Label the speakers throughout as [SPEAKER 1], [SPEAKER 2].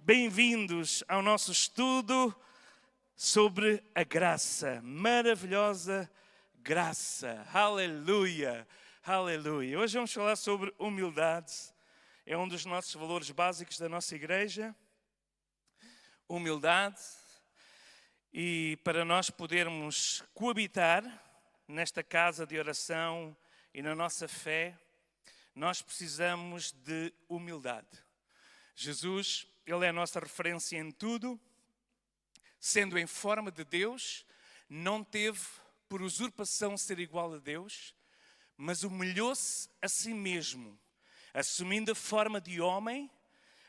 [SPEAKER 1] Bem-vindos ao nosso estudo sobre a graça, maravilhosa graça. Aleluia, aleluia. Hoje vamos falar sobre humildade. É um dos nossos valores básicos da nossa igreja. Humildade. E para nós podermos coabitar nesta casa de oração e na nossa fé, nós precisamos de humildade. Jesus, Ele é a nossa referência em tudo, sendo em forma de Deus, não teve por usurpação ser igual a Deus, mas humilhou-se a si mesmo, assumindo a forma de homem,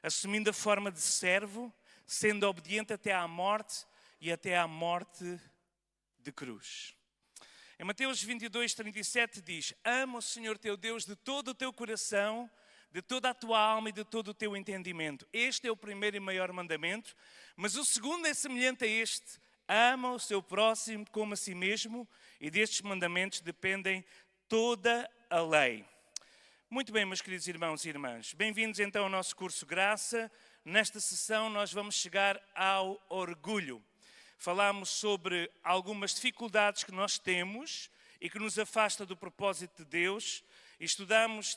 [SPEAKER 1] assumindo a forma de servo, sendo obediente até à morte e até à morte de cruz. Em Mateus 22, 37 diz: ama o Senhor teu Deus de todo o teu coração, de toda a tua alma e de todo o teu entendimento. Este é o primeiro e maior mandamento, mas o segundo é semelhante a este: ama o seu próximo como a si mesmo, e destes mandamentos dependem toda a lei. Muito bem, meus queridos irmãos e irmãs, bem-vindos então ao nosso curso Graça. Nesta sessão nós vamos chegar ao orgulho. Falámos sobre algumas dificuldades que nós temos e que nos afasta do propósito de Deus. E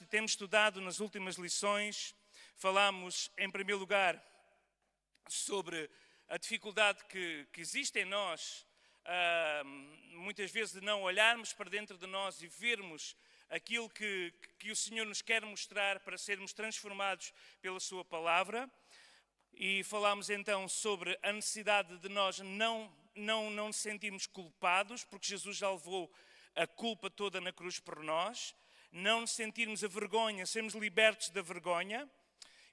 [SPEAKER 1] temos estudado nas últimas lições, falámos em primeiro lugar sobre a dificuldade que existe em nós, muitas vezes de não olharmos para dentro de nós e vermos aquilo que o Senhor nos quer mostrar para sermos transformados pela Sua Palavra. E falámos então sobre a necessidade de nós não nos sentirmos culpados, porque Jesus já levou a culpa toda na cruz por nós. Não nos sentirmos a vergonha, sermos libertos da vergonha.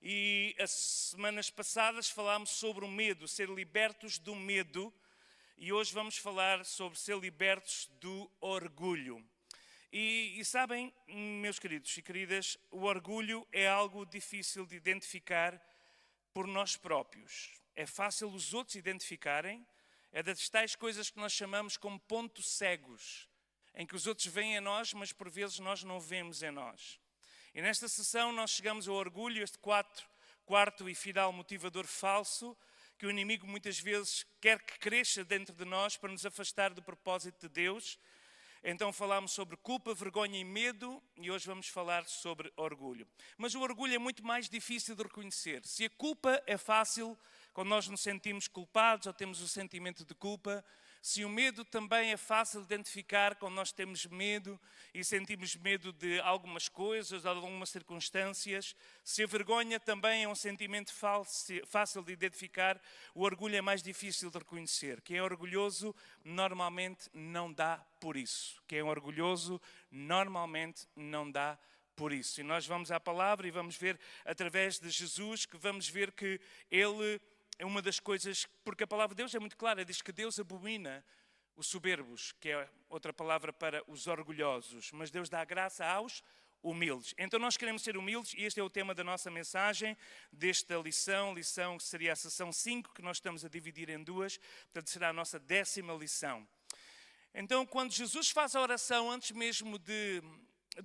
[SPEAKER 1] E as semanas passadas falámos sobre o medo, ser libertos do medo. E hoje vamos falar sobre ser libertos do orgulho. E sabem, meus queridos e queridas, o orgulho é algo difícil de identificar por nós próprios. É fácil os outros identificarem, é das tais coisas que nós chamamos como pontos cegos, em que os outros veem em nós, mas por vezes nós não vemos em nós. E nesta sessão nós chegamos ao orgulho, este quarto e final motivador falso, que o inimigo muitas vezes quer que cresça dentro de nós para nos afastar do propósito de Deus. Então falámos sobre culpa, vergonha e medo e hoje vamos falar sobre orgulho. Mas o orgulho é muito mais difícil de reconhecer. Se a culpa é fácil, quando nós nos sentimos culpados ou temos o sentimento de culpa, se o medo também é fácil de identificar quando nós temos medo e sentimos medo de algumas coisas ou de algumas circunstâncias, se a vergonha também é um sentimento fácil de identificar, o orgulho é mais difícil de reconhecer. Quem é orgulhoso normalmente não dá por isso. Quem é orgulhoso normalmente não dá por isso. E nós vamos à palavra e vamos ver através de Jesus que vamos ver que Ele é uma das coisas, porque a palavra de Deus é muito clara, diz que Deus abomina os soberbos, que é outra palavra para os orgulhosos, mas Deus dá graça aos humildes. Então nós queremos ser humildes e este é o tema da nossa mensagem, desta lição que seria a sessão 5, que nós estamos a dividir em duas, portanto será a nossa 10ª lição. Então quando Jesus faz a oração antes mesmo de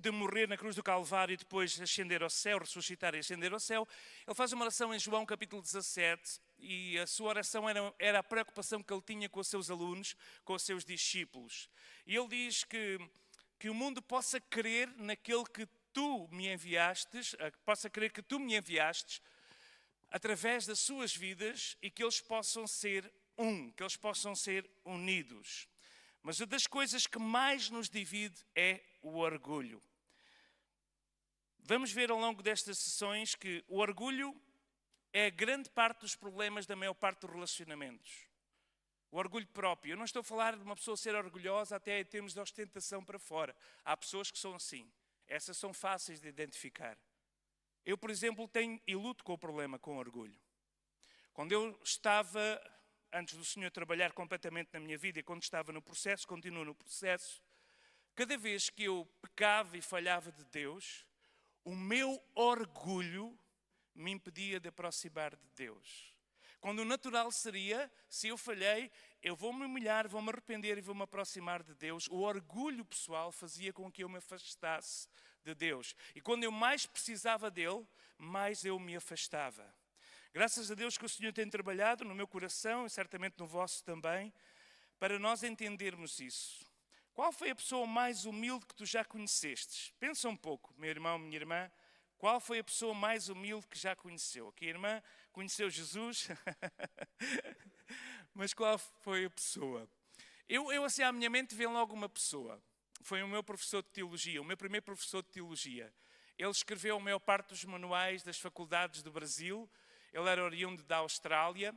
[SPEAKER 1] morrer na cruz do Calvário e depois ascender ao céu, ressuscitar e ascender ao céu, ele faz uma oração em João capítulo 17 e a sua oração era a preocupação que ele tinha com os seus alunos, com os seus discípulos. E ele diz que o mundo possa crer naquele que tu me enviastes, possa crer que tu me enviastes através das suas vidas e que eles possam ser que eles possam ser unidos. Mas uma das coisas que mais nos divide é o orgulho. Vamos ver ao longo destas sessões que o orgulho é grande parte dos problemas da maior parte dos relacionamentos. O orgulho próprio. Eu não estou a falar de uma pessoa ser orgulhosa até em termos de ostentação para fora. Há pessoas que são assim. Essas são fáceis de identificar. Eu, por exemplo, tenho e luto com o problema com orgulho. Quando eu estava, antes do Senhor trabalhar completamente na minha vida e quando estava no processo, continuo no processo, cada vez que eu pecava e falhava de Deus, o meu orgulho me impedia de aproximar de Deus. Quando o natural seria, se eu falhei, eu vou-me humilhar, vou-me arrepender e vou-me aproximar de Deus. O orgulho pessoal fazia com que eu me afastasse de Deus. E quando eu mais precisava dele, mais eu me afastava. Graças a Deus que o Senhor tem trabalhado no meu coração e certamente no vosso também, para nós entendermos isso. Qual foi a pessoa mais humilde que tu já conhecestes? Pensa um pouco, meu irmão, minha irmã. Qual foi a pessoa mais humilde que já conheceu? Aqui a irmã conheceu Jesus, mas qual foi a pessoa? Eu assim, à minha mente vem logo uma pessoa. Foi o meu professor de teologia, o meu primeiro professor de teologia. Ele escreveu a maior parte dos manuais das faculdades do Brasil. Ele era oriundo da Austrália,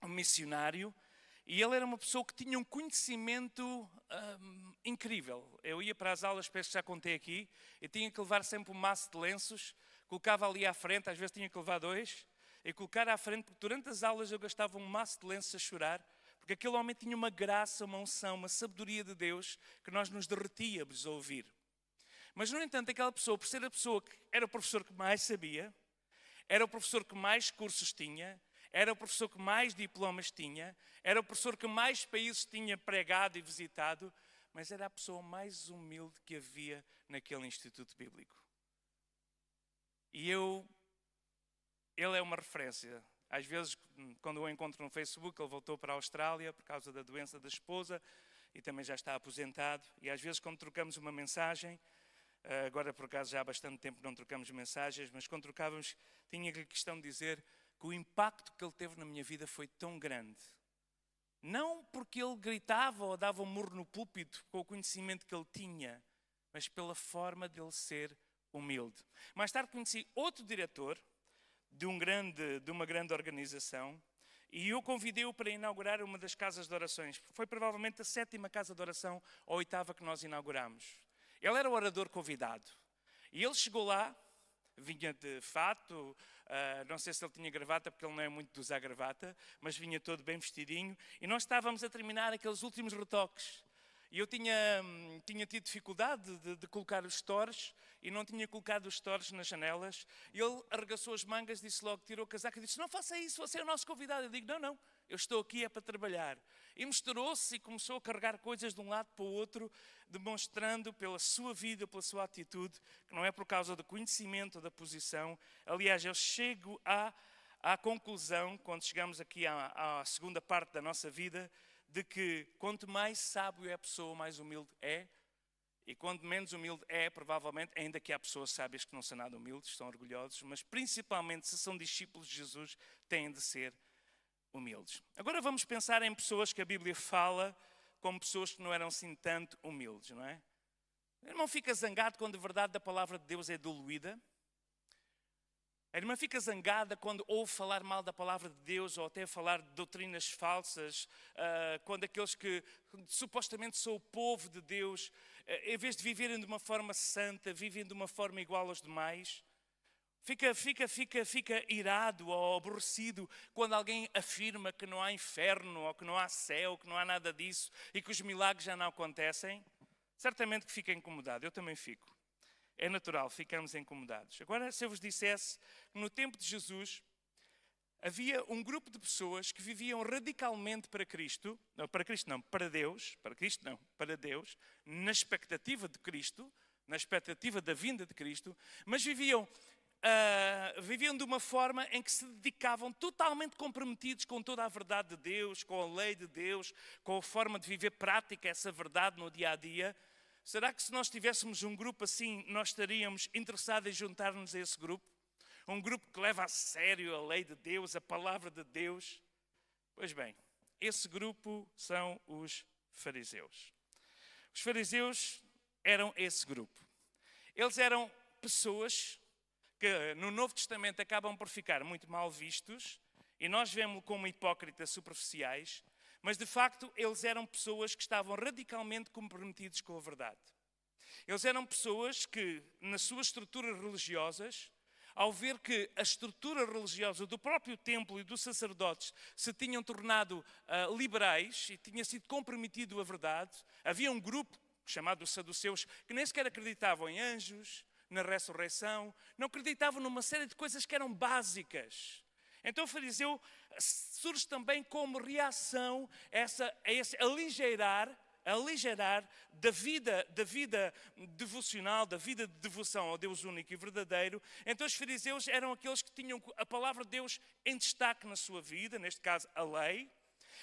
[SPEAKER 1] um missionário. E ele era uma pessoa que tinha um conhecimento incrível. Eu ia para as aulas, penso que já contei aqui, e tinha que levar sempre um maço de lenços, colocava ali à frente, às vezes tinha que levar 2, e colocar à frente, porque durante as aulas eu gastava um maço de lenços a chorar, porque aquele homem tinha uma graça, uma unção, uma sabedoria de Deus, que nós nos derretíamos a ouvir. Mas, no entanto, aquela pessoa, por ser a pessoa que era o professor que mais sabia, era o professor que mais cursos tinha, era o professor que mais diplomas tinha, era o professor que mais países tinha pregado e visitado, mas era a pessoa mais humilde que havia naquele instituto bíblico. E ele é uma referência. Às vezes, quando eu o encontro no Facebook, ele voltou para a Austrália por causa da doença da esposa e também já está aposentado. E às vezes, quando trocamos uma mensagem, agora por acaso já há bastante tempo não trocamos mensagens, mas quando trocávamos, tinha a questão de dizer que o impacto que ele teve na minha vida foi tão grande. Não porque ele gritava ou dava um murro no púlpito com o conhecimento que ele tinha, mas pela forma dele ser humilde. Mais tarde conheci outro diretor de uma grande organização e eu convidei-o para inaugurar uma das casas de orações. Foi provavelmente a 7ª casa de oração ou a 8ª que nós inauguramos. Ele era o orador convidado e ele chegou lá, vinha de fato, não sei se ele tinha gravata, porque ele não é muito de usar gravata, mas vinha todo bem vestidinho, e nós estávamos a terminar aqueles últimos retoques. E eu tinha tido dificuldade de colocar os stores, e não tinha colocado os stores nas janelas. E ele arregaçou as mangas, disse logo, tirou o casaco e disse, não faça isso, você é o nosso convidado. Eu digo, não, eu estou aqui é para trabalhar. E misturou-se e começou a carregar coisas de um lado para o outro, demonstrando pela sua vida, pela sua atitude, que não é por causa do conhecimento ou da posição. Aliás, eu chego à conclusão, quando chegamos aqui à segunda parte da nossa vida, de que quanto mais sábio é a pessoa, mais humilde é. E quanto menos humilde é, provavelmente, ainda que há pessoas sábias que não são nada humildes, são orgulhosos, mas principalmente se são discípulos de Jesus, têm de ser humildes. Agora vamos pensar em pessoas que a Bíblia fala como pessoas que não eram assim tanto humildes, não é? A irmã fica zangado quando a verdade da palavra de Deus é diluída. A irmã fica zangada quando ouve falar mal da palavra de Deus ou até falar de doutrinas falsas, quando aqueles que supostamente são o povo de Deus, em vez de viverem de uma forma santa, vivem de uma forma igual aos demais. Fica irado ou aborrecido quando alguém afirma que não há inferno ou que não há céu, que não há nada disso e que os milagres já não acontecem. Certamente que fica incomodado, eu também fico. É natural, ficamos incomodados. Agora, se eu vos dissesse que no tempo de Jesus havia um grupo de pessoas que viviam radicalmente para Cristo, para Deus, na expectativa de Cristo, na expectativa da vinda de Cristo, mas viviam de uma forma em que se dedicavam totalmente comprometidos com toda a verdade de Deus, com a lei de Deus, com a forma de viver prática essa verdade no dia a dia. Será que se nós tivéssemos um grupo assim, nós estaríamos interessados em juntar-nos a esse grupo? Um grupo que leva a sério a lei de Deus, a palavra de Deus? Pois bem, esse grupo são os fariseus. Os fariseus eram esse grupo. Eles eram pessoas que no Novo Testamento acabam por ficar muito mal vistos e nós vemos-los como hipócritas superficiais, mas de facto eles eram pessoas que estavam radicalmente comprometidos com a verdade. Eles eram pessoas que, nas suas estruturas religiosas, ao ver que a estrutura religiosa do próprio templo e dos sacerdotes se tinham tornado liberais e tinha sido comprometido a verdade, havia um grupo chamado os saduceus que nem sequer acreditavam em anjos, na ressurreição, não acreditavam numa série de coisas que eram básicas. Então o fariseu surge também como reação a esse aligeirar a aligerar da vida devocional, da vida de devoção ao Deus único e verdadeiro. Então os fariseus eram aqueles que tinham a palavra de Deus em destaque na sua vida, neste caso a lei.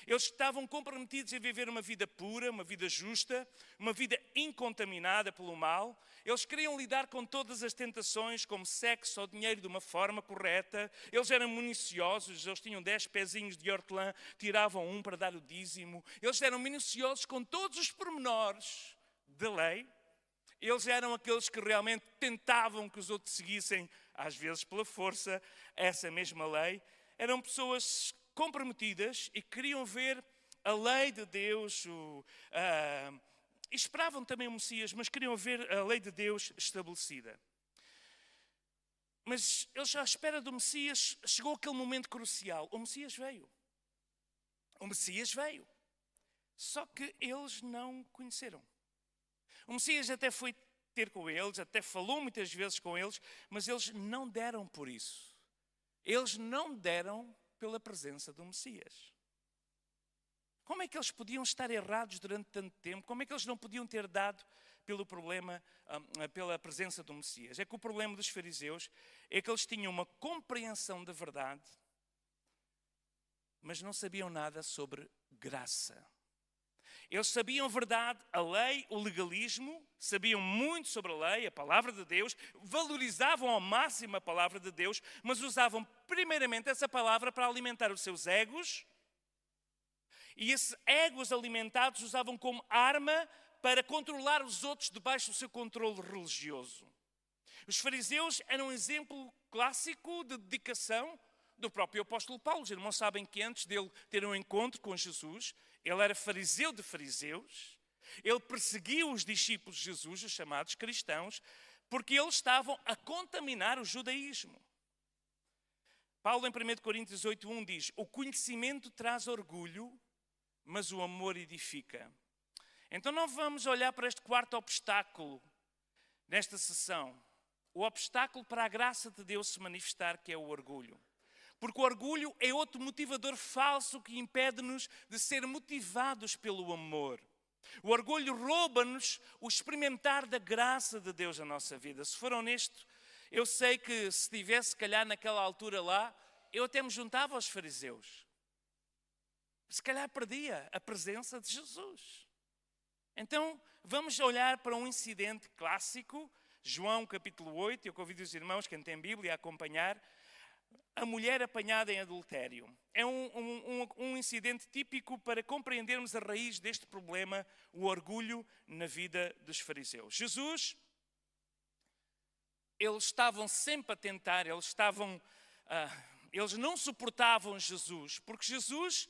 [SPEAKER 1] Eles estavam comprometidos em viver uma vida pura, uma vida justa, uma vida incontaminada pelo mal. Eles queriam lidar com todas as tentações, como sexo ou dinheiro, de uma forma correta. Eles eram minuciosos, eles tinham 10 pezinhos de hortelã, tiravam um para dar o dízimo. Eles eram minuciosos com todos os pormenores da lei. Eles eram aqueles que realmente tentavam que os outros seguissem, às vezes pela força, essa mesma lei. Eram pessoas comprometidas e queriam ver a lei de Deus, esperavam também o Messias, mas queriam ver a lei de Deus estabelecida. Mas eles, à espera do Messias, chegou aquele momento crucial. O Messias veio. O Messias veio. Só que eles não conheceram. O Messias até foi ter com eles, até falou muitas vezes com eles, mas eles não deram por isso. Eles não deram pela presença do Messias. Como é que eles podiam estar errados durante tanto tempo? Como é que eles não podiam ter dado pelo problema, pela presença do Messias? É que o problema dos fariseus é que eles tinham uma compreensão da verdade, mas não sabiam nada sobre graça. Eles sabiam a verdade, a lei, o legalismo, sabiam muito sobre a lei, a palavra de Deus, valorizavam ao máximo a palavra de Deus, mas usavam primeiramente essa palavra para alimentar os seus egos, e esses egos alimentados usavam como arma para controlar os outros debaixo do seu controle religioso. Os fariseus eram um exemplo clássico de dedicação do próprio apóstolo Paulo. Os irmãos sabem que antes dele ter um encontro com Jesus, ele era fariseu de fariseus, ele perseguiu os discípulos de Jesus, os chamados cristãos, porque eles estavam a contaminar o judaísmo. Paulo em 1 Coríntios 8:1 diz: o conhecimento traz orgulho, mas o amor edifica. Então não vamos olhar para este quarto obstáculo nesta sessão. O obstáculo para a graça de Deus se manifestar, que é o orgulho. Porque o orgulho é outro motivador falso que impede-nos de ser motivados pelo amor. O orgulho rouba-nos o experimentar da graça de Deus na nossa vida. Se for honesto, eu sei que se estivesse, se calhar, naquela altura lá, eu até me juntava aos fariseus. Se calhar perdia a presença de Jesus. Então, vamos olhar para um incidente clássico, João capítulo 8, eu convido os irmãos, quem tem Bíblia, a acompanhar. A mulher apanhada em adultério. É um incidente típico para compreendermos a raiz deste problema, o orgulho na vida dos fariseus. Jesus, eles estavam sempre a tentar, eles não suportavam Jesus, porque Jesus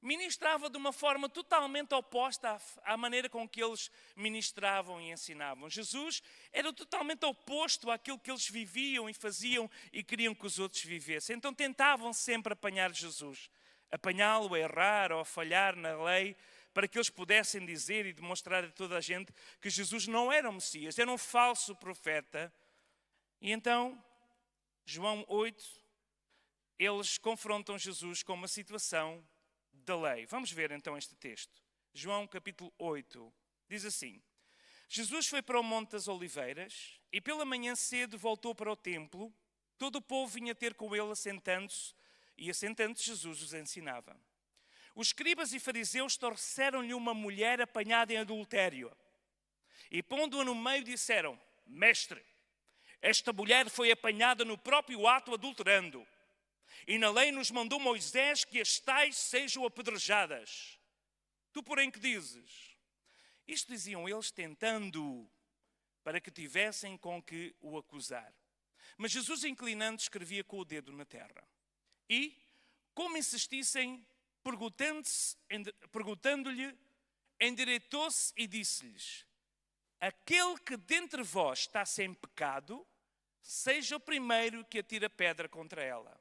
[SPEAKER 1] ministrava de uma forma totalmente oposta à maneira com que eles ministravam e ensinavam. Jesus era totalmente oposto àquilo que eles viviam e faziam e queriam que os outros vivessem. Então tentavam sempre apanhar Jesus, apanhá-lo a errar ou a falhar na lei, para que eles pudessem dizer e demonstrar a toda a gente que Jesus não era o Messias, era um falso profeta. E então, João 8, eles confrontam Jesus com uma situação da lei. Vamos ver então este texto. João capítulo 8. Diz assim: Jesus foi para o Monte das Oliveiras e pela manhã cedo voltou para o templo. Todo o povo vinha ter com ele assentando-se e assentando-se Jesus os ensinava. Os escribas e fariseus trouxeram-lhe uma mulher apanhada em adultério e pondo-a no meio disseram: Mestre, esta mulher foi apanhada no próprio ato adulterando. E na lei nos mandou Moisés que as tais sejam apedrejadas. Tu, porém, que dizes? Isto diziam eles tentando, para que tivessem com que o acusar. Mas Jesus, inclinando, escrevia com o dedo na terra. E, como insistissem, perguntando-lhe, endireitou-se e disse-lhes: aquele que dentre vós está sem pecado, seja o primeiro que atira pedra contra ela.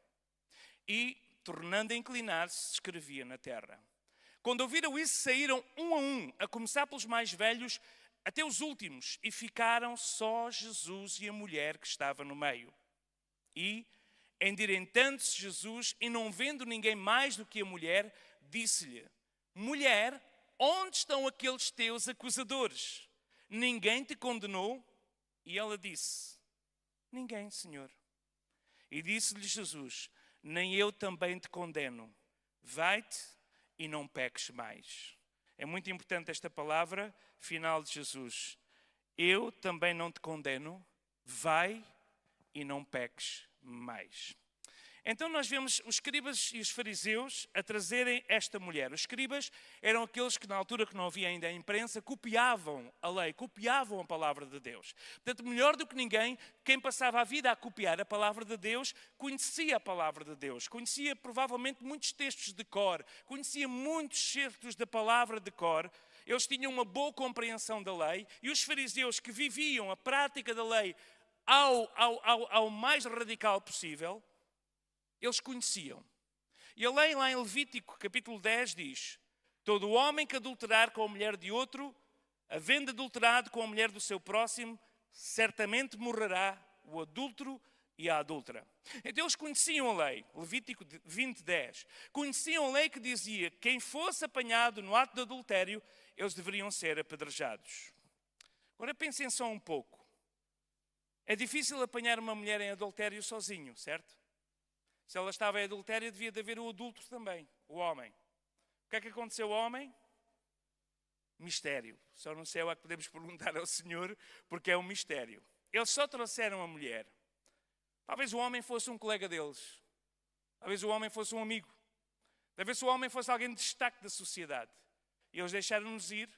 [SPEAKER 1] E, tornando a inclinar-se, escrevia na terra. Quando ouviram isso, saíram um a um, a começar pelos mais velhos até os últimos, e ficaram só Jesus e a mulher que estava no meio. E, endireitando-se Jesus, e não vendo ninguém mais do que a mulher, disse-lhe: Mulher, onde estão aqueles teus acusadores? Ninguém te condenou? E ela disse, ninguém, Senhor. E disse-lhe Jesus, nem eu também te condeno. Vai-te e não peques mais. É muito importante esta palavra final de Jesus. Eu também não te condeno. Vai e não peques mais. Então nós vemos os escribas e os fariseus a trazerem esta mulher. Os escribas eram aqueles que na altura que não havia ainda a imprensa, copiavam a lei, copiavam a palavra de Deus. Portanto, melhor do que ninguém, quem passava a vida a copiar a palavra de Deus, conhecia a palavra de Deus, conhecia provavelmente muitos textos de cor, conhecia muitos certos da palavra de cor. Eles tinham uma boa compreensão da lei e os fariseus que viviam a prática da lei ao mais radical possível, eles conheciam. E a lei lá em Levítico, capítulo 10, diz: todo homem que adulterar com a mulher de outro, havendo adulterado com a mulher do seu próximo, certamente morrerá o adúltero e a adúltera. Então eles conheciam a lei, Levítico 20, 10. Conheciam a lei que dizia que quem fosse apanhado no ato de adultério, eles deveriam ser apedrejados. Agora pensem só um pouco. É difícil apanhar uma mulher em adultério sozinho, certo? Se ela estava em adultério, devia de haver o adúltero também, o homem. O que é que aconteceu ao homem? Mistério. Só no céu é que podemos perguntar ao Senhor, porque é um mistério. Eles só trouxeram a mulher. Talvez o homem fosse um colega deles. Talvez o homem fosse um amigo. Talvez o homem fosse alguém de destaque da sociedade. E eles deixaram-nos ir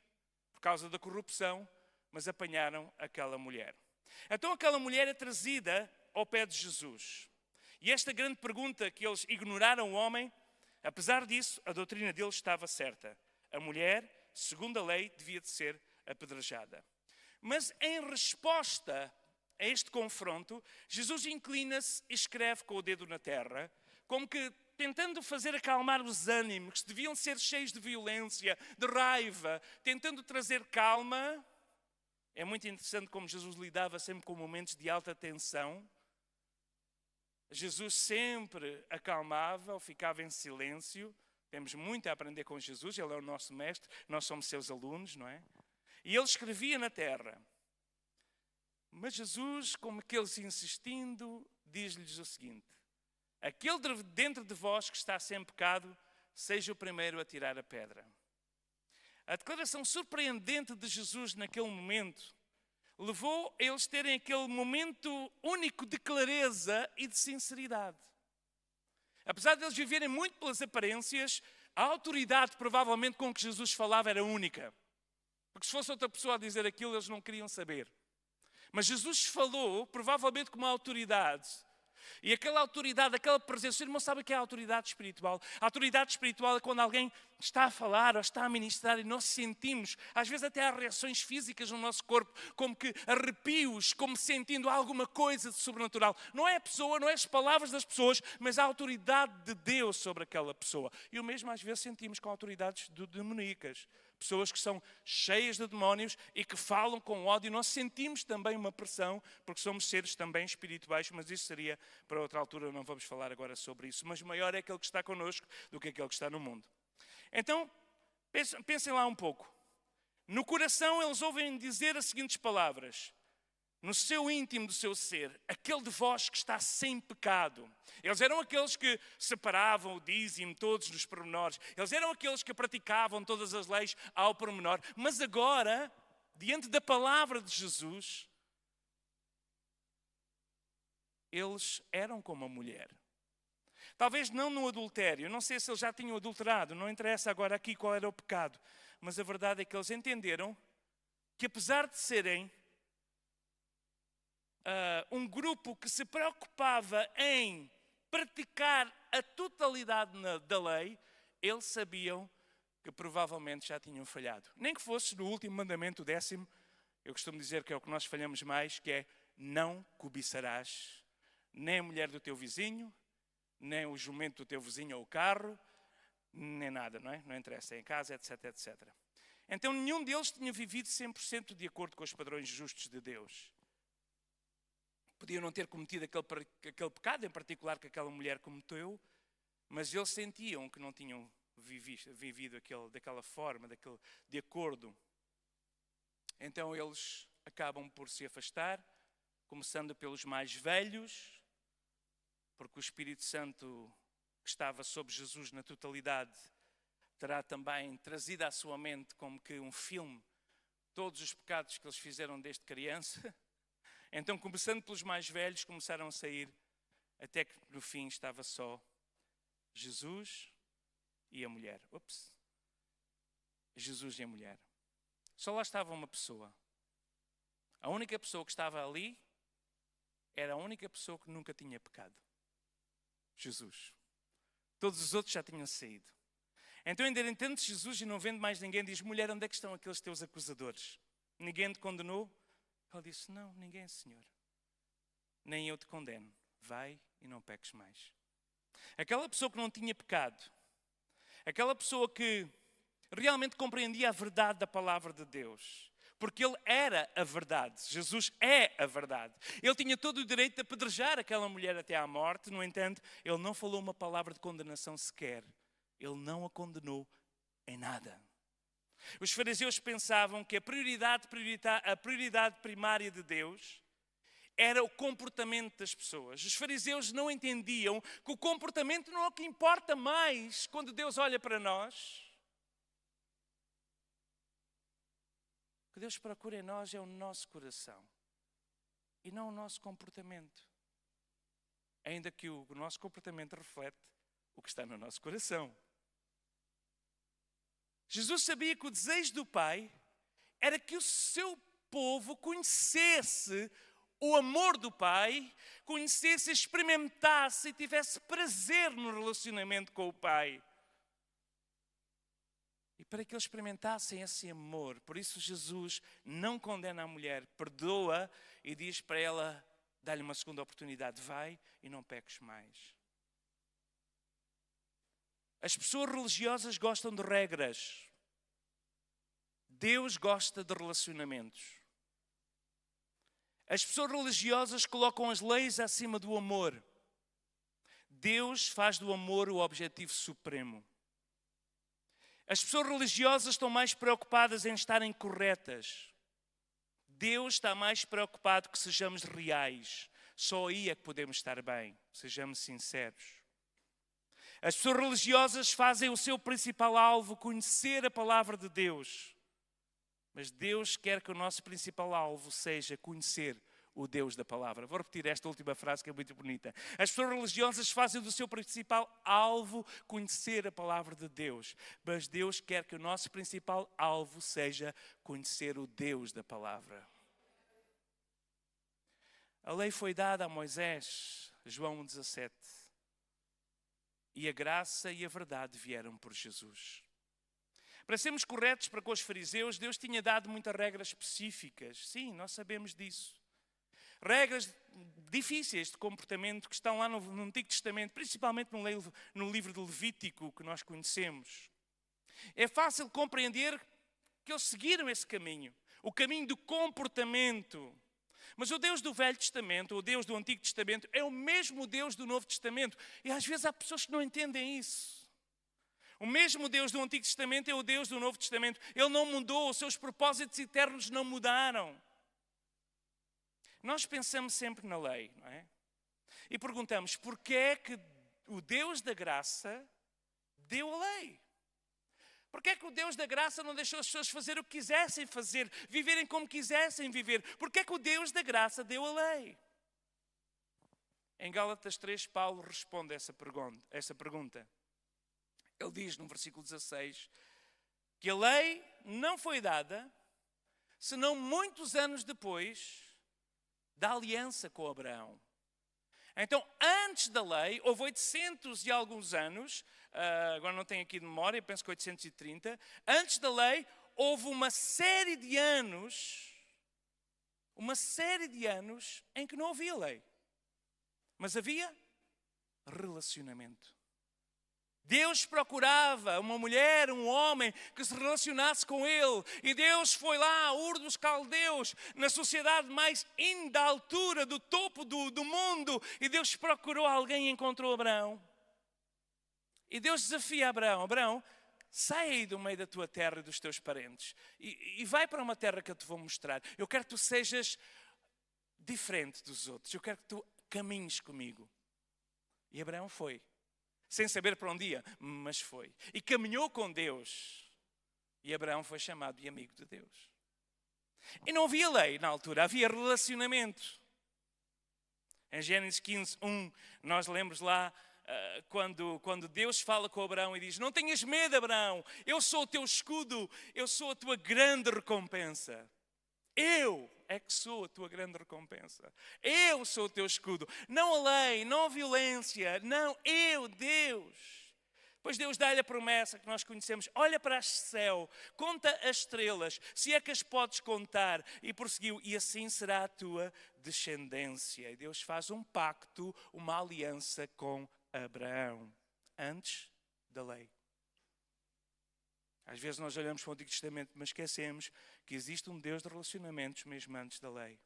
[SPEAKER 1] por causa da corrupção, mas apanharam aquela mulher. Então aquela mulher é trazida ao pé de Jesus. E esta grande pergunta que eles ignoraram o homem, apesar disso, a doutrina deles estava certa. A mulher, segundo a lei, devia de ser apedrejada. Mas em resposta a este confronto, Jesus inclina-se e escreve com o dedo na terra, como que tentando fazer acalmar os ânimos, que deviam ser cheios de violência, de raiva, tentando trazer calma. É muito interessante como Jesus lidava sempre com momentos de alta tensão. Jesus sempre acalmava ou ficava em silêncio. Temos muito a aprender com Jesus, ele é o nosso mestre, nós somos seus alunos, não é? E ele escrevia na terra. Mas Jesus, como aqueles insistindo, diz-lhes o seguinte: aquele dentro de vós que está sem pecado, seja o primeiro a tirar a pedra. A declaração surpreendente de Jesus naquele momento levou a eles terem aquele momento único de clareza e de sinceridade. Apesar de eles viverem muito pelas aparências, a autoridade provavelmente com que Jesus falava era única. Porque se fosse outra pessoa a dizer aquilo, eles não queriam saber. Mas Jesus falou provavelmente com uma autoridade. E aquela autoridade, aquela presença, o irmão sabe o que é a autoridade espiritual? A autoridade espiritual é quando alguém está a falar ou está a ministrar e nós sentimos, às vezes até há reações físicas no nosso corpo, como que arrepios, como sentindo alguma coisa de sobrenatural. Não é a pessoa, não é as palavras das pessoas, mas a autoridade de Deus sobre aquela pessoa. E o mesmo às vezes sentimos com autoridades demoníacas. Pessoas que são cheias de demónios e que falam com ódio. Nós sentimos também uma pressão, porque somos seres também espirituais, mas isso seria para outra altura, não vamos falar agora sobre isso. Mas maior é aquele que está connosco do que aquele que está no mundo. Então, pensem lá um pouco. No coração eles ouvem dizer as seguintes palavras. No seu íntimo do seu ser, aquele de vós que está sem pecado. Eles eram aqueles que separavam o dízimo todos nos pormenores. Eles eram aqueles que praticavam todas as leis ao pormenor. Mas agora, diante da palavra de Jesus, eles eram como a mulher. Talvez não no adultério. Não sei se eles já tinham adulterado. Não interessa agora aqui qual era o pecado. Mas a verdade é que eles entenderam que apesar de serem um grupo que se preocupava em praticar a totalidade da lei, eles sabiam que provavelmente já tinham falhado. Nem que fosse no último mandamento, o 10º, eu costumo dizer que é o que nós falhamos mais, que é: não cobiçarás nem a mulher do teu vizinho, nem o jumento do teu vizinho ou o carro, nem nada, não é? Não interessa, é em casa, etc, etc. Então nenhum deles tinha vivido 100% de acordo com os padrões justos de Deus. Podiam não ter cometido aquele pecado, em particular que aquela mulher cometeu, mas eles sentiam que não tinham vivido daquela forma, de acordo. Então eles acabam por se afastar, começando pelos mais velhos, porque o Espírito Santo que estava sobre Jesus na totalidade terá também trazido à sua mente como que um filme todos os pecados que eles fizeram desde criança. Então, começando pelos mais velhos, começaram a sair, até que no fim estava só Jesus e a mulher. Jesus e a mulher. Só lá estava uma pessoa. A única pessoa que estava ali era a única pessoa que nunca tinha pecado. Jesus. Todos os outros já tinham saído. Então, ainda entende Jesus e não vendo mais ninguém, diz: mulher, onde é que estão aqueles teus acusadores? Ninguém te condenou? Ele disse: não, ninguém, Senhor. Nem eu te condeno. Vai e não peques mais. Aquela pessoa que não tinha pecado, aquela pessoa que realmente compreendia a verdade da palavra de Deus, porque Ele era a verdade. Jesus é a verdade. Ele tinha todo o direito de apedrejar aquela mulher até à morte. No entanto, Ele não falou uma palavra de condenação sequer. Ele não a condenou em nada. Os fariseus pensavam que a prioridade primária de Deus era o comportamento das pessoas. Os fariseus não entendiam que o comportamento não é o que importa mais quando Deus olha para nós. O que Deus procura em nós é o nosso coração e não o nosso comportamento. Ainda que o nosso comportamento reflete o que está no nosso coração. Jesus sabia que o desejo do Pai era que o seu povo conhecesse o amor do Pai, conhecesse, experimentasse e tivesse prazer no relacionamento com o Pai. E para que eles experimentassem esse amor, por isso Jesus não condena a mulher, perdoa e diz para ela, dá-lhe uma segunda oportunidade: vai e não peques mais. As pessoas religiosas gostam de regras. Deus gosta de relacionamentos. As pessoas religiosas colocam as leis acima do amor. Deus faz do amor o objetivo supremo. As pessoas religiosas estão mais preocupadas em estarem corretas. Deus está mais preocupado que sejamos reais. Só aí é que podemos estar bem, sejamos sinceros. As pessoas religiosas fazem o seu principal alvo conhecer a palavra de Deus. Mas Deus quer que o nosso principal alvo seja conhecer o Deus da palavra. Vou repetir esta última frase que é muito bonita. As pessoas religiosas fazem do seu principal alvo conhecer a palavra de Deus. Mas Deus quer que o nosso principal alvo seja conhecer o Deus da palavra. A lei foi dada a Moisés, João 1,17. E a graça e a verdade vieram por Jesus. Para sermos corretos para com os fariseus, Deus tinha dado muitas regras específicas. Sim, nós sabemos disso. Regras difíceis de comportamento que estão lá no Antigo Testamento, principalmente no livro de Levítico, que nós conhecemos. É fácil compreender que eles seguiram esse caminho, o caminho do comportamento. Mas o Deus do Velho Testamento, o Deus do Antigo Testamento, é o mesmo Deus do Novo Testamento. E às vezes há pessoas que não entendem isso. O mesmo Deus do Antigo Testamento é o Deus do Novo Testamento. Ele não mudou, os seus propósitos eternos não mudaram. Nós pensamos sempre na lei, não é? E perguntamos, porquê é que o Deus da graça deu a lei? Porquê é que o Deus da graça não deixou as pessoas fazer o que quisessem fazer, viverem como quisessem viver? Porquê é que o Deus da graça deu a lei? Em Gálatas 3, Paulo responde a essa pergunta. Ele diz no versículo 16 que a lei não foi dada senão muitos anos depois da aliança com Abraão. Então, antes da lei, houve 800 e alguns anos, agora não tenho aqui de memória, penso que 830, antes da lei, houve uma série de anos em que não havia lei. Mas havia relacionamento. Deus procurava uma mulher, um homem que se relacionasse com Ele. E Deus foi lá a Ur dos Caldeus, na sociedade mais da altura, do topo do mundo. E Deus procurou alguém e encontrou Abraão. E Deus desafia Abraão: Abraão, sai aí do meio da tua terra e dos teus parentes e vai para uma terra que eu te vou mostrar. Eu quero que tu sejas diferente dos outros. Eu quero que tu caminhes comigo. E Abraão foi, sem saber para onde ia, mas foi. E caminhou com Deus. E Abraão foi chamado de amigo de Deus. E não havia lei na altura, havia relacionamento. Em Gênesis 15:1, nós lemos lá quando Deus fala com Abraão e diz: não tenhas medo, Abraão, eu sou o teu escudo, eu sou a tua grande recompensa. Eu é que sou a tua grande recompensa. Eu sou o teu escudo. Não a lei, não a violência, não, eu, Deus. Pois Deus dá-lhe a promessa que nós conhecemos: olha para o céu, conta as estrelas, se é que as podes contar. E prosseguiu: e assim será a tua descendência. E Deus faz um pacto, uma aliança com Abraão, antes da lei. Às vezes nós olhamos para o Antigo Testamento, mas esquecemos que existe um Deus de relacionamentos mesmo antes da lei.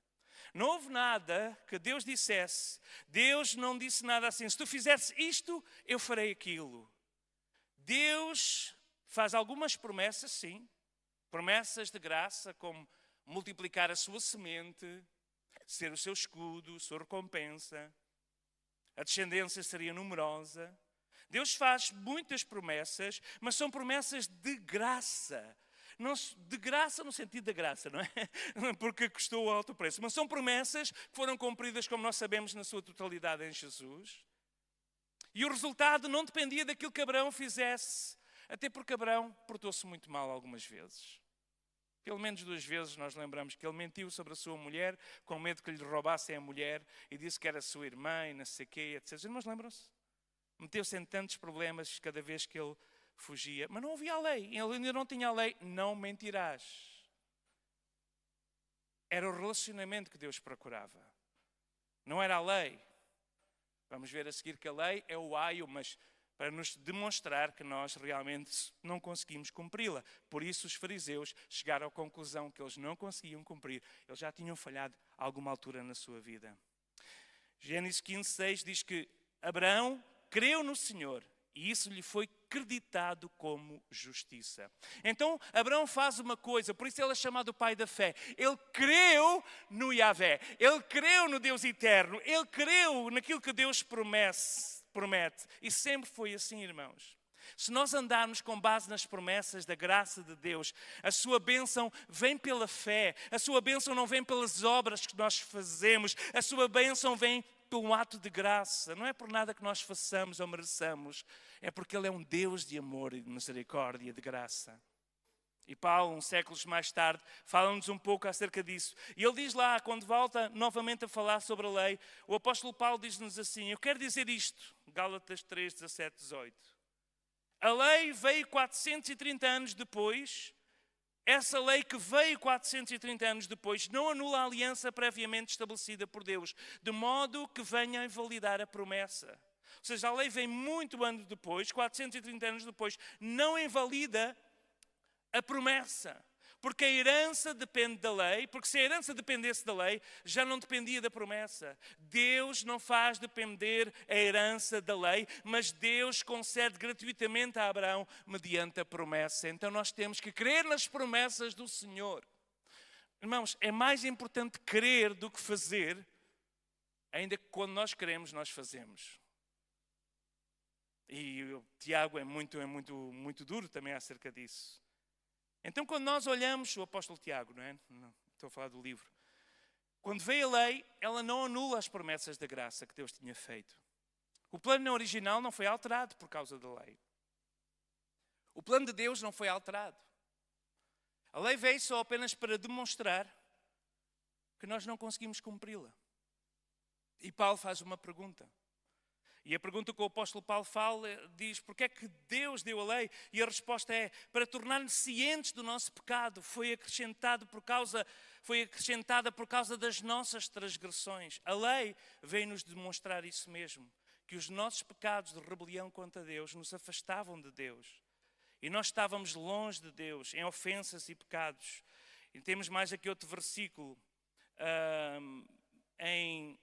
[SPEAKER 1] Não houve nada que Deus dissesse. Deus não disse nada assim: se tu fizeres isto, eu farei aquilo. Deus faz algumas promessas, sim. Promessas de graça, como multiplicar a sua semente, ser o seu escudo, a sua recompensa. A descendência seria numerosa. Deus faz muitas promessas, mas são promessas de graça. Não, de graça no sentido da graça, não é? Porque custou alto preço. Mas são promessas que foram cumpridas, como nós sabemos, na sua totalidade em Jesus. E o resultado não dependia daquilo que Abraão fizesse. Até porque Abraão portou-se muito mal algumas vezes. Pelo menos 2 vezes nós lembramos que ele mentiu sobre a sua mulher, com medo que lhe roubassem a mulher, e disse que era a sua irmã e não sei o quê, etc. Os irmãos lembram-se? Meteu-se em tantos problemas cada vez que ele fugia. Mas não havia a lei. Ele ainda não tinha a lei: não mentirás. Era o relacionamento que Deus procurava. Não era a lei. Vamos ver a seguir que a lei é o aio, mas para nos demonstrar que nós realmente não conseguimos cumpri-la. Por isso os fariseus chegaram à conclusão que eles não conseguiam cumprir. Eles já tinham falhado a alguma altura na sua vida. Gênesis 15:6 diz que Abraão creu no Senhor e isso lhe foi creditado como justiça. Então Abraão faz uma coisa, por isso ele é chamado o pai da fé. Ele creu no Yahvé, ele creu no Deus eterno, ele creu naquilo que Deus promete. E sempre foi assim, irmãos. Se nós andarmos com base nas promessas da graça de Deus, a sua bênção vem pela fé, a sua bênção não vem pelas obras que nós fazemos, a sua bênção vem por um ato de graça. Não é por nada que nós façamos ou mereçamos, é porque Ele é um Deus de amor e de misericórdia, de graça. E Paulo, uns séculos mais tarde, fala-nos um pouco acerca disso. E ele diz lá, quando volta novamente a falar sobre a lei, o apóstolo Paulo diz-nos assim: eu quero dizer isto, Gálatas 3, 17, 18. A lei veio 430 anos depois. Essa lei que veio 430 anos depois não anula a aliança previamente estabelecida por Deus, de modo que venha a invalidar a promessa. Ou seja, a lei vem muito anos depois, 430 anos depois, não invalida a promessa. Porque a herança depende da lei, porque se a herança dependesse da lei, já não dependia da promessa. Deus não faz depender a herança da lei, mas Deus concede gratuitamente a Abraão mediante a promessa. Então nós temos que crer nas promessas do Senhor. Irmãos, é mais importante crer do que fazer, ainda que quando nós queremos, nós fazemos. E o Tiago é muito duro também acerca disso. Então, quando nós olhamos, o apóstolo Tiago, não estou a falar do livro. Quando veio a lei, ela não anula as promessas da graça que Deus tinha feito. O plano original não foi alterado por causa da lei. O plano de Deus não foi alterado. A lei veio só apenas para demonstrar que nós não conseguimos cumpri-la. E Paulo faz uma pergunta. E a pergunta que o apóstolo Paulo fala diz: porque é que Deus deu a lei? E a resposta é: para tornar-nos cientes do nosso pecado. Foi acrescentada por causa das nossas transgressões. A lei veio-nos demonstrar isso mesmo. Que os nossos pecados de rebelião contra Deus nos afastavam de Deus. E nós estávamos longe de Deus, em ofensas e pecados. E temos mais aqui outro versículo, em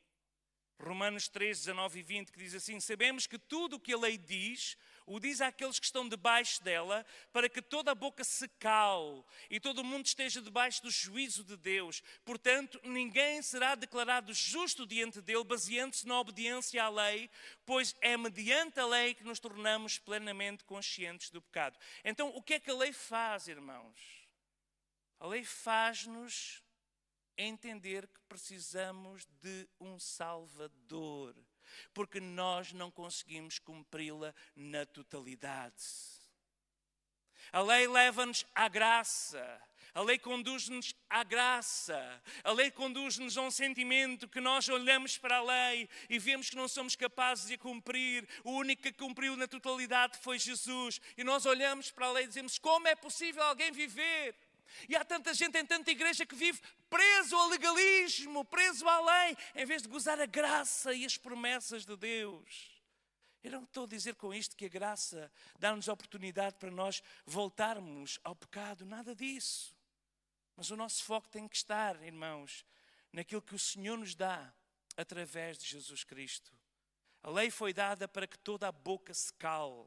[SPEAKER 1] Romanos 3, 19 e 20, que diz assim: sabemos que tudo o que a lei diz, o diz àqueles que estão debaixo dela, para que toda a boca se cale e todo o mundo esteja debaixo do juízo de Deus. Portanto, ninguém será declarado justo diante dele, baseando-se na obediência à lei, pois é mediante a lei que nos tornamos plenamente conscientes do pecado. Então, o que é que a lei faz, irmãos? A lei faz-nos entender que precisamos de um Salvador, porque nós não conseguimos cumpri-la na totalidade. A lei leva-nos à graça, a lei conduz-nos à graça, a lei conduz-nos a um sentimento que nós olhamos para a lei e vemos que não somos capazes de a cumprir. O único que cumpriu na totalidade foi Jesus. E nós olhamos para a lei e dizemos: como é possível alguém viver? E há tanta gente em tanta igreja que vive preso ao legalismo, preso à lei, em vez de gozar a graça e as promessas de Deus. Eu não estou a dizer com isto que a graça dá-nos a oportunidade para nós voltarmos ao pecado, nada disso. Mas o nosso foco tem que estar, irmãos, naquilo que o Senhor nos dá através de Jesus Cristo. A lei foi dada para que toda a boca se cale.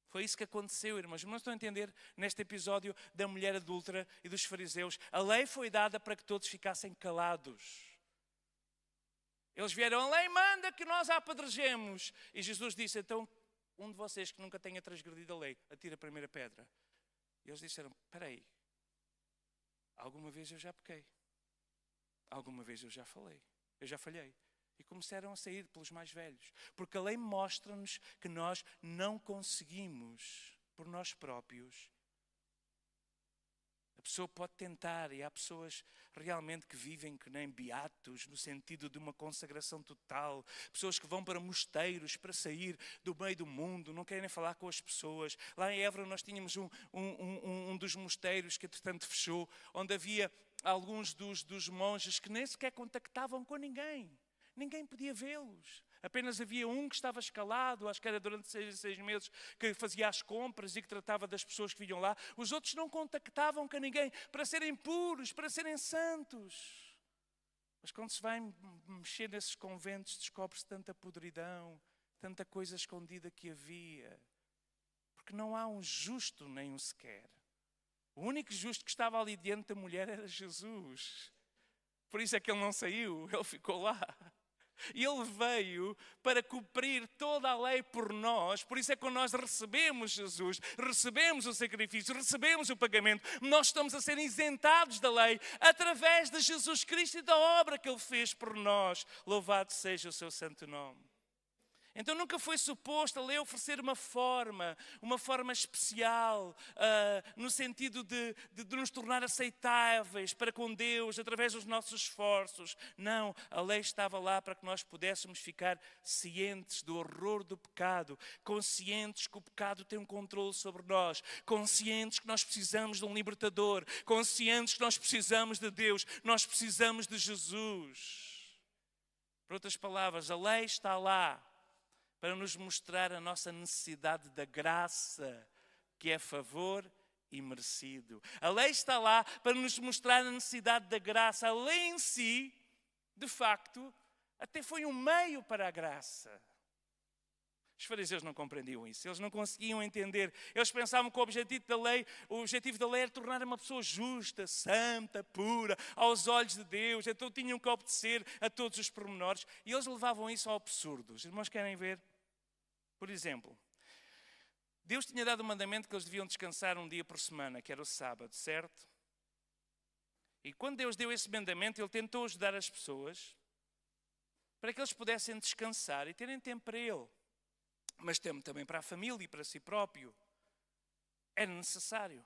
[SPEAKER 1] Foi isso que aconteceu, irmãos. Não estão a entender neste episódio da mulher adúltera e dos fariseus. A lei foi dada para que todos ficassem calados. Eles vieram, a lei manda que nós a apedrejemos. E Jesus disse, então, um de vocês que nunca tenha transgredido a lei, atira a primeira pedra. E eles disseram, espera aí, alguma vez eu já pequei. Alguma vez eu já falhei. E começaram a sair pelos mais velhos. Porque a lei mostra-nos que nós não conseguimos por nós próprios. A pessoa pode tentar, e há pessoas realmente que vivem que nem beatos, no sentido de uma consagração total. Pessoas que vão para mosteiros para sair do meio do mundo, não querem falar com as pessoas. Lá em Évora nós tínhamos um dos mosteiros que entretanto fechou, onde havia alguns dos monges que nem sequer contactavam com ninguém. Ninguém podia vê-los. Apenas havia um que estava escalado, acho que era durante 6 meses, que fazia as compras e que tratava das pessoas que vinham lá. Os outros não contactavam com ninguém para serem puros, para serem santos. Mas quando se vai mexer nesses conventos, descobre-se tanta podridão, tanta coisa escondida que havia. Porque não há um justo nem um sequer. O único justo que estava ali diante da mulher era Jesus. Por isso é que ele não saiu, ele ficou lá. E ele veio para cumprir toda a lei por nós. Por isso é que quando nós recebemos Jesus, recebemos o sacrifício, recebemos o pagamento, nós estamos a ser isentados da lei através de Jesus Cristo e da obra que ele fez por nós. Louvado seja o seu santo nome. Então nunca foi suposto a lei oferecer uma forma especial, no sentido de nos tornar aceitáveis para com Deus, através dos nossos esforços. Não, a lei estava lá para que nós pudéssemos ficar cientes do horror do pecado, conscientes que o pecado tem um controle sobre nós, conscientes que nós precisamos de um libertador, conscientes que nós precisamos de Deus, nós precisamos de Jesus. Por outras palavras, a lei está lá para nos mostrar a nossa necessidade da graça, que é favor e merecido. A lei está lá para nos mostrar a necessidade da graça. A lei em si, de facto, até foi um meio para a graça. Os fariseus não compreendiam isso, eles não conseguiam entender. Eles pensavam que o objetivo da lei era tornar uma pessoa justa, santa, pura, aos olhos de Deus. Então tinham que obedecer a todos os pormenores. E eles levavam isso ao absurdo. Os irmãos querem ver? Por exemplo, Deus tinha dado um mandamento que eles deviam descansar um dia por semana, que era o sábado, certo? E quando Deus deu esse mandamento, Ele tentou ajudar as pessoas para que eles pudessem descansar e terem tempo para Ele. Mas tempo também para a família e para si próprio. Era necessário.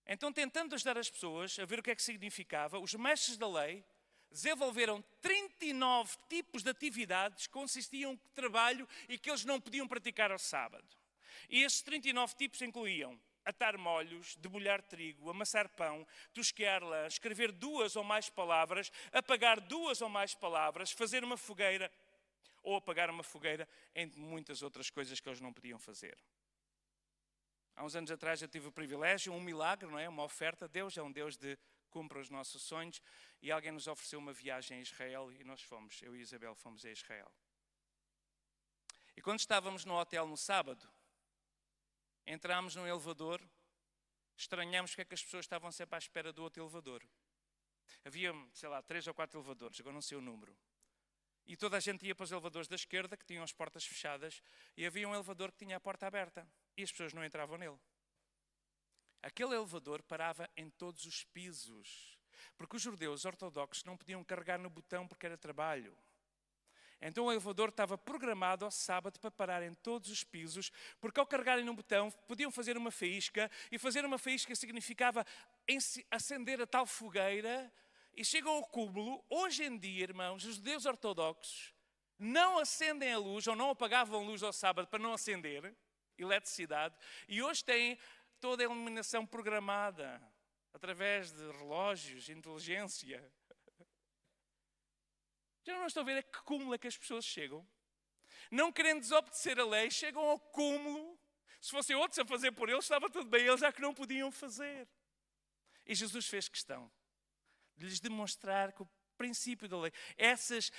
[SPEAKER 1] Então, tentando ajudar as pessoas a ver o que é que significava, os mestres da lei desenvolveram 39 tipos de atividades que consistiam em trabalho e que eles não podiam praticar ao sábado. E esses 39 tipos incluíam atar molhos, debulhar trigo, amassar pão, tosquear lã, escrever 2 ou mais palavras, apagar 2 ou mais palavras, fazer uma fogueira ou apagar uma fogueira, entre muitas outras coisas que eles não podiam fazer. Há uns anos atrás eu tive o privilégio, um milagre, não é? Uma oferta. Deus é um Deus de cumpre os nossos sonhos, e alguém nos ofereceu uma viagem a Israel e nós fomos, eu e Isabel fomos a Israel. E quando estávamos no hotel no sábado, Entramos num elevador, estranhamos porque é que as pessoas estavam sempre à espera do outro elevador. Havia, sei lá, 3 ou 4 elevadores, agora não sei o número. E toda a gente ia para os elevadores da esquerda, que tinham as portas fechadas, e havia um elevador que tinha a porta aberta, e as pessoas não entravam nele. Aquele elevador parava em todos os pisos, porque os judeus ortodoxos não podiam carregar no botão porque era trabalho. Então o elevador estava programado ao sábado para parar em todos os pisos, porque ao carregarem no botão podiam fazer uma faísca, e fazer uma faísca significava acender a tal fogueira, e chegam ao cúmulo. Hoje em dia, irmãos, os judeus ortodoxos não acendem a luz, ou não apagavam a luz ao sábado para não acender eletricidade, e hoje têm toda a iluminação programada, através de relógios, inteligência. Já não estou a ver a que cúmulo é que as pessoas chegam. Não querendo desobedecer a lei, chegam ao cúmulo. Se fossem outros a fazer por eles, estava tudo bem, eles já que não podiam fazer. E Jesus fez questão de lhes demonstrar que o princípio da lei, essas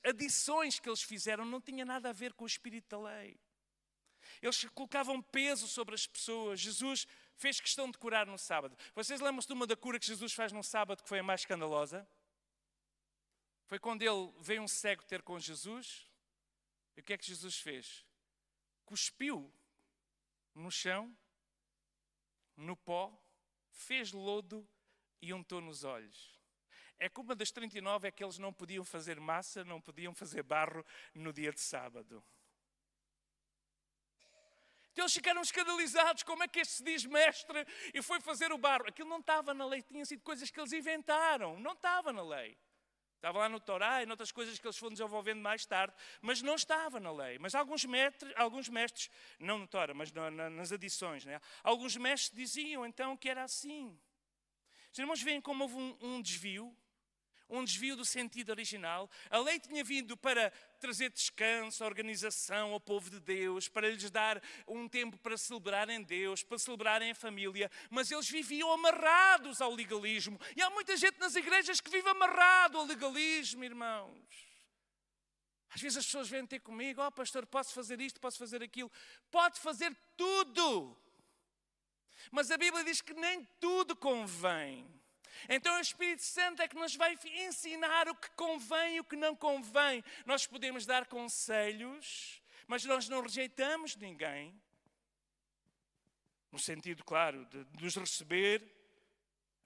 [SPEAKER 1] adições que eles fizeram não tinha nada a ver com o espírito da lei. Eles colocavam peso sobre as pessoas. Jesus fez questão de curar no sábado. Vocês lembram-se de uma da cura que Jesus faz no sábado que foi a mais escandalosa? Foi quando ele veio um cego ter com Jesus. E o que é que Jesus fez? Cuspiu no chão, no pó, fez lodo e untou nos olhos. É que uma das 39 é que eles não podiam fazer massa, não podiam fazer barro no dia de sábado. Então eles ficaram escandalizados. Como é que este se diz mestre e foi fazer o barro? Aquilo não estava na lei, tinham sido coisas que eles inventaram. Não estava na lei. Estava lá no Torá e noutras coisas que eles foram desenvolvendo mais tarde, mas não estava na lei. Mas alguns mestres, não no Torá, mas nas adições, né? Alguns mestres diziam então que era assim. Os irmãos veem como houve um desvio do sentido original. A lei tinha vindo para trazer descanso, organização ao povo de Deus, para lhes dar um tempo para celebrarem Deus, para celebrarem a família, mas eles viviam amarrados ao legalismo. E há muita gente nas igrejas que vive amarrado ao legalismo, irmãos. Às vezes as pessoas vêm ter comigo: "Oh, pastor, posso fazer isto, posso fazer aquilo." Pode fazer tudo. Mas a Bíblia diz que nem tudo convém. Então o Espírito Santo é que nos vai ensinar o que convém e o que não convém. Nós podemos dar conselhos, mas nós não rejeitamos ninguém. No sentido, claro, de nos receber.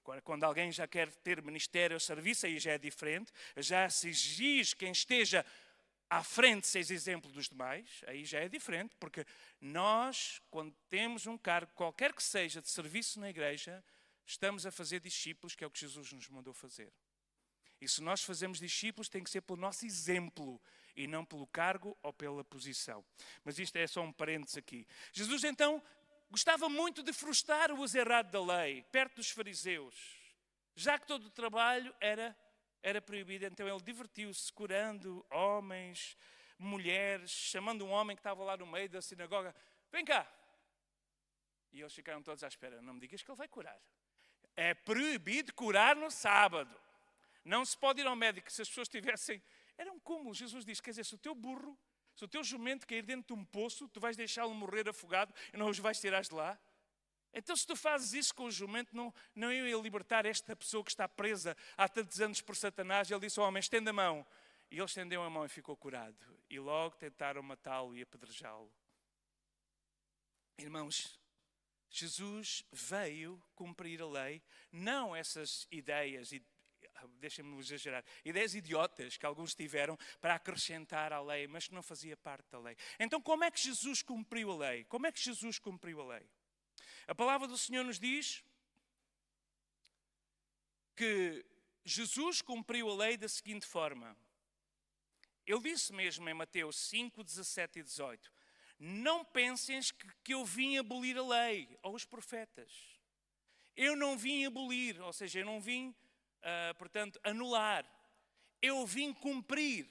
[SPEAKER 1] Agora, quando alguém já quer ter ministério ou serviço, aí já é diferente. Já se exige quem esteja à frente seja exemplo dos demais. Aí já é diferente, porque nós, quando temos um cargo, qualquer que seja, de serviço na igreja, estamos a fazer discípulos, que é o que Jesus nos mandou fazer. E se nós fazemos discípulos, tem que ser pelo nosso exemplo e não pelo cargo ou pela posição. Mas isto é só um parênteses aqui. Jesus, então, gostava muito de frustrar o uso errado da lei, perto dos fariseus. Já que todo o trabalho era proibido, então ele divertiu-se curando homens, mulheres, chamando um homem que estava lá no meio da sinagoga: "Vem cá." E eles ficaram todos à espera: "Não me digas que ele vai curar." É proibido curar no sábado. Não se pode ir ao médico. Se as pessoas tivessem... Era um cúmulo. Jesus diz, quer dizer, se o teu burro, se o teu jumento cair dentro de um poço, tu vais deixá-lo morrer afogado e não os vais tirar de lá? Então se tu fazes isso com o jumento, não ia libertar esta pessoa que está presa há tantos anos por Satanás. Ele disse ao homem: "Estenda a mão." E ele estendeu a mão e ficou curado. E logo tentaram matá-lo e apedrejá-lo. Irmãos, Jesus veio cumprir a lei, não essas ideias, deixem-me exagerar, ideias idiotas que alguns tiveram para acrescentar à lei, mas que não fazia parte da lei. Então como é que Jesus cumpriu a lei? Como é que Jesus cumpriu a lei? A palavra do Senhor nos diz que Jesus cumpriu a lei da seguinte forma. Ele disse mesmo em Mateus 5, 17 e 18: "Não pensem que eu vim abolir a lei ou os profetas." Eu não vim abolir, ou seja, eu não vim, portanto, anular. Eu vim cumprir.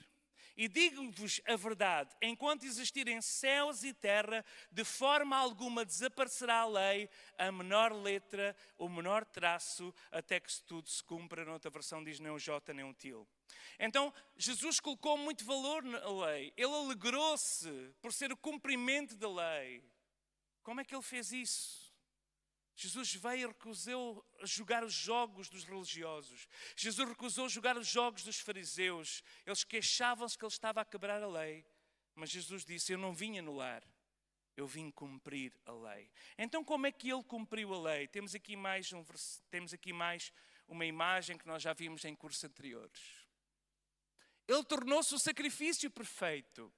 [SPEAKER 1] E digo-vos a verdade: enquanto existirem céus e terra, de forma alguma desaparecerá a lei, a menor letra, o menor traço, até que tudo se cumpra. Noutra versão diz nem um J nem um til. Então, Jesus colocou muito valor na lei. Ele alegrou-se por ser o cumprimento da lei. Como é que ele fez isso? Jesus veio e recusou jogar os jogos dos religiosos. Jesus recusou jogar os jogos dos fariseus. Eles queixavam-se que ele estava a quebrar a lei. Mas Jesus disse, eu não vim anular, eu vim cumprir a lei. Então como é que ele cumpriu a lei? Temos aqui mais uma imagem que nós já vimos em cursos anteriores. Ele tornou-se o sacrifício perfeito.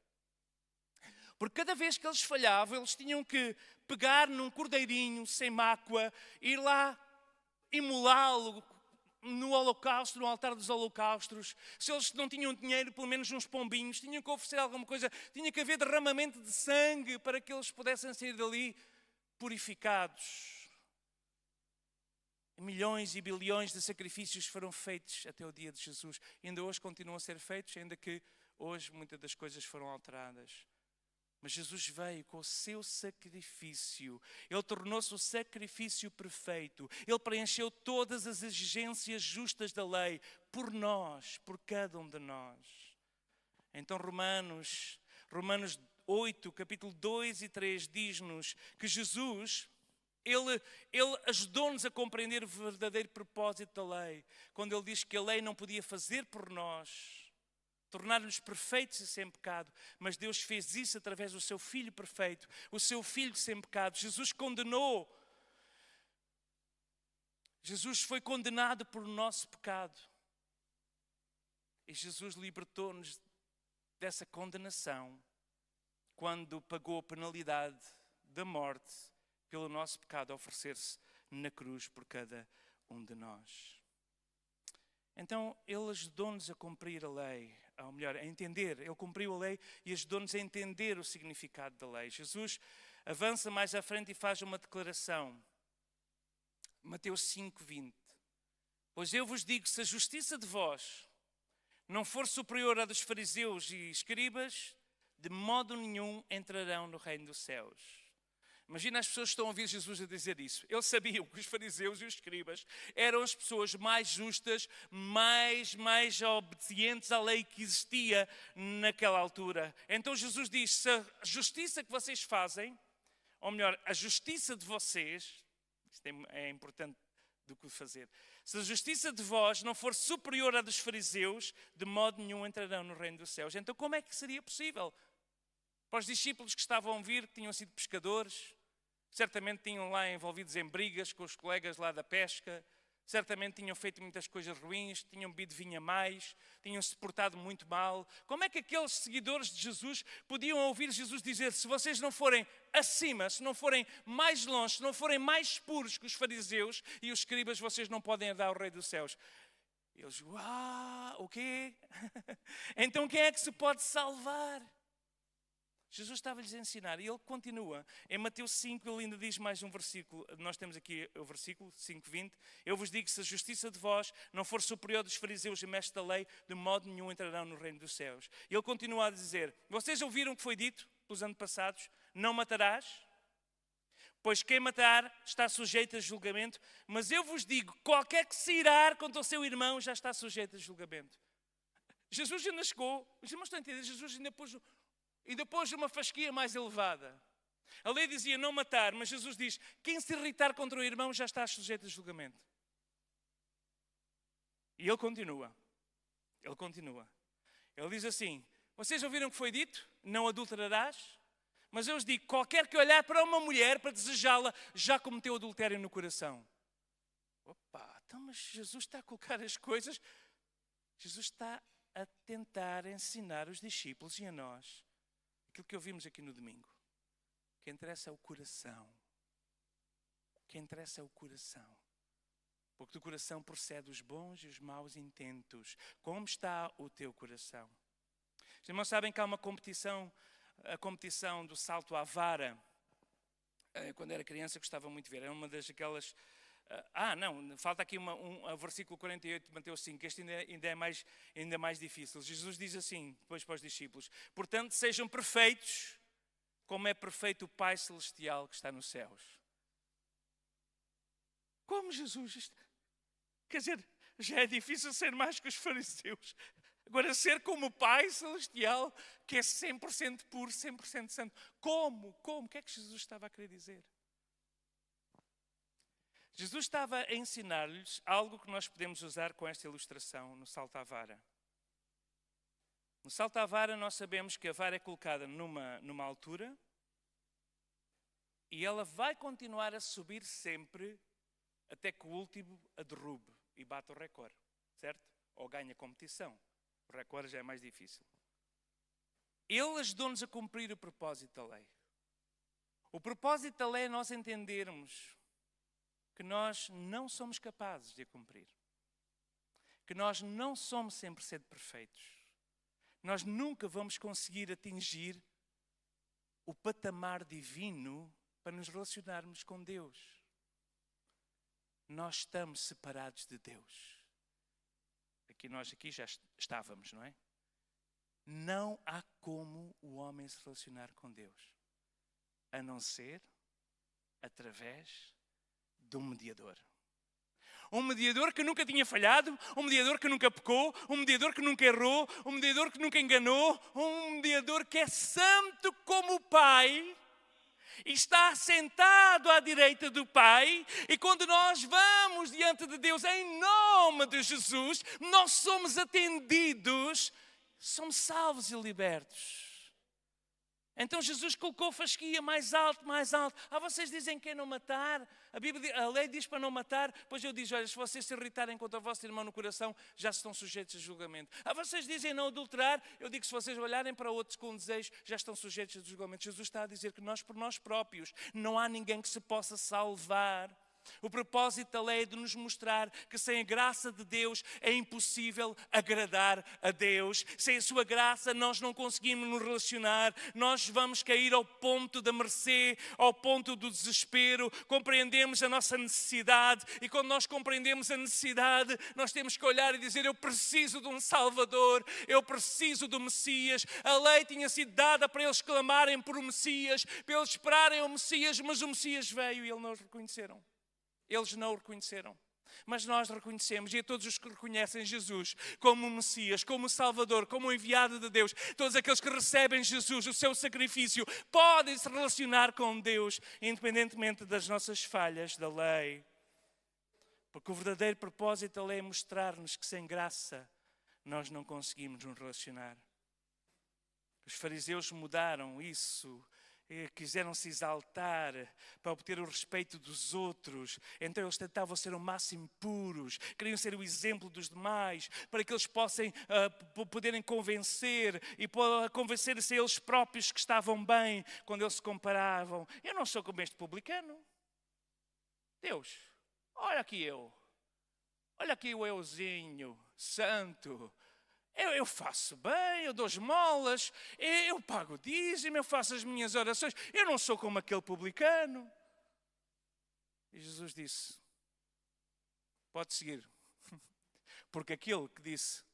[SPEAKER 1] Porque cada vez que eles falhavam, eles tinham que pegar num cordeirinho sem mácua, ir lá imolá-lo no holocausto, no altar dos holocaustos. Se eles não tinham dinheiro, pelo menos uns pombinhos, tinham que oferecer alguma coisa, tinha que haver derramamento de sangue para que eles pudessem sair dali purificados. Milhões e bilhões de sacrifícios foram feitos até o dia de Jesus. E ainda hoje continuam a ser feitos, ainda que hoje muitas das coisas foram alteradas. Mas Jesus veio com o seu sacrifício. Ele tornou-se o sacrifício perfeito. Ele preencheu todas as exigências justas da lei por nós, por cada um de nós. Então Romanos 8, capítulo 2 e 3 diz-nos que Jesus, Ele ajudou-nos a compreender o verdadeiro propósito da lei. Quando Ele diz que a lei não podia fazer por nós, tornar-nos perfeitos e sem pecado. Mas Deus fez isso através do seu Filho perfeito, o seu Filho sem pecado. Jesus foi condenado por o nosso pecado. E Jesus libertou-nos dessa condenação quando pagou a penalidade da morte pelo nosso pecado, a oferecer-se na cruz por cada um de nós. Então, Ele ajudou-nos a cumprir a lei, ou melhor, a entender. Ele cumpriu a lei e ajudou-nos a entender o significado da lei. Jesus avança mais à frente e faz uma declaração. Mateus 5:20. Pois eu vos digo, se a justiça de vós não for superior à dos fariseus e escribas, de modo nenhum entrarão no reino dos céus. Imagina as pessoas que estão a ouvir Jesus a dizer isso. Eles sabiam que os fariseus e os escribas eram as pessoas mais justas, mais obedientes à lei que existia naquela altura. Então Jesus diz, se a justiça que vocês fazem, ou melhor, a justiça de vocês, isto é importante do que fazer, se a justiça de vós não for superior à dos fariseus, de modo nenhum entrarão no reino dos céus. Então como é que seria possível? Para os discípulos que estavam a ouvir, que tinham sido pescadores, certamente tinham lá envolvidos em brigas com os colegas lá da pesca, certamente tinham feito muitas coisas ruins, tinham bebido vinho a mais, tinham-se portado muito mal. Como é que aqueles seguidores de Jesus podiam ouvir Jesus dizer, se vocês não forem acima, se não forem mais longe, se não forem mais puros que os fariseus e os escribas, vocês não podem herdar o Rei dos Céus? Eles, o quê? Então quem é que se pode salvar? Jesus estava-lhes a ensinar e ele continua. Em Mateus 5 ele ainda diz mais um versículo. Nós temos aqui o versículo 5:20. Eu vos digo, se a justiça de vós não for superior dos fariseus e mestres da lei, de modo nenhum entrarão no reino dos céus. E ele continua a dizer, vocês ouviram o que foi dito pelos antepassados? Não matarás? Pois quem matar está sujeito a julgamento. Mas eu vos digo, qualquer que se irar contra o seu irmão já está sujeito a julgamento. Jesus ainda chegou. Os irmãos estão a entender? Jesus ainda pôs uma fasquia mais elevada. A lei dizia não matar, mas Jesus diz, quem se irritar contra o irmão já está sujeito a julgamento. E ele continua. Ele diz assim, vocês ouviram o que foi dito? Não adulterarás? Mas eu vos digo, qualquer que olhar para uma mulher para desejá-la, já cometeu adultério no coração. Opa, então mas Jesus está a colocar as coisas, Jesus está a tentar ensinar os discípulos e a nós aquilo que ouvimos aqui no domingo. O que interessa é o coração. O que interessa é o coração. Porque do coração procede os bons e os maus intentos. Como está o teu coração? Os irmãos sabem que há uma competição, a competição do salto à vara. Quando era criança gostava muito de ver. Era uma das aquelas... falta aqui o versículo 48 de Mateus 5, este ainda é mais difícil. Jesus diz assim, depois para os discípulos, portanto sejam perfeitos, como é perfeito o Pai Celestial que está nos céus. Como Jesus? Quer dizer, já é difícil ser mais que os fariseus. Agora, ser como o Pai Celestial, que é 100% puro, 100% santo. Como? O que é que Jesus estava a querer dizer? Jesus estava a ensinar-lhes algo que nós podemos usar com esta ilustração no salto à vara. No salto à vara, nós sabemos que a vara é colocada numa altura e ela vai continuar a subir sempre até que o último a derrube e bata o recorde, certo? Ou ganha competição. O recorde já é mais difícil. Ele ajudou-nos a cumprir o propósito da lei. O propósito da lei é nós entendermos que nós não somos capazes de a cumprir. Que nós não somos 100% perfeitos. Nós nunca vamos conseguir atingir o patamar divino para nos relacionarmos com Deus. Nós estamos separados de Deus. Nós aqui já estávamos, não é? Não há como o homem se relacionar com Deus, a não ser através de um mediador. Um mediador que nunca tinha falhado, um mediador que nunca pecou, um mediador que nunca errou, um mediador que nunca enganou, um mediador que é santo como o Pai, e está sentado à direita do Pai, e quando nós vamos diante de Deus em nome de Jesus, nós somos atendidos, somos salvos e libertos. Então Jesus colocou fasquia mais alto, mais alto. Vocês dizem que é não matar? A lei diz para não matar. Pois eu digo, olha, se vocês se irritarem contra o vosso irmão no coração, já estão sujeitos a julgamento. Vocês dizem não adulterar? Eu digo, se vocês olharem para outros com desejo, já estão sujeitos a julgamento. Jesus está a dizer que nós, por nós próprios, não há ninguém que se possa salvar. O propósito da lei é de nos mostrar que sem a graça de Deus é impossível agradar a Deus. Sem a sua graça nós não conseguimos nos relacionar. Nós vamos cair ao ponto da mercê, ao ponto do desespero. Compreendemos a nossa necessidade e quando nós compreendemos a necessidade, nós temos que olhar e dizer, eu preciso de um Salvador, eu preciso do Messias. A lei tinha sido dada para eles clamarem por o Messias, para eles esperarem o Messias, mas o Messias veio e eles não o reconheceram. Eles não o reconheceram, mas nós reconhecemos, e a todos os que reconhecem Jesus como o Messias, como o Salvador, como o enviado de Deus, todos aqueles que recebem Jesus, o seu sacrifício, podem se relacionar com Deus, independentemente das nossas falhas da lei. Porque o verdadeiro propósito da lei é mostrar-nos que sem graça nós não conseguimos nos relacionar. Os fariseus mudaram isso. Quiseram se exaltar para obter o respeito dos outros. Então eles tentavam ser o máximo puros, queriam ser o exemplo dos demais, para que eles possam poderem convencer e convencer-se a eles próprios que estavam bem quando eles se comparavam. Eu não sou como este publicano. Deus, olha aqui eu. Olha aqui o euzinho, santo. Eu faço bem, eu dou esmolas, eu pago o dízimo, eu faço as minhas orações. Eu não sou como aquele publicano. E Jesus disse, pode seguir. Porque aquele que disse,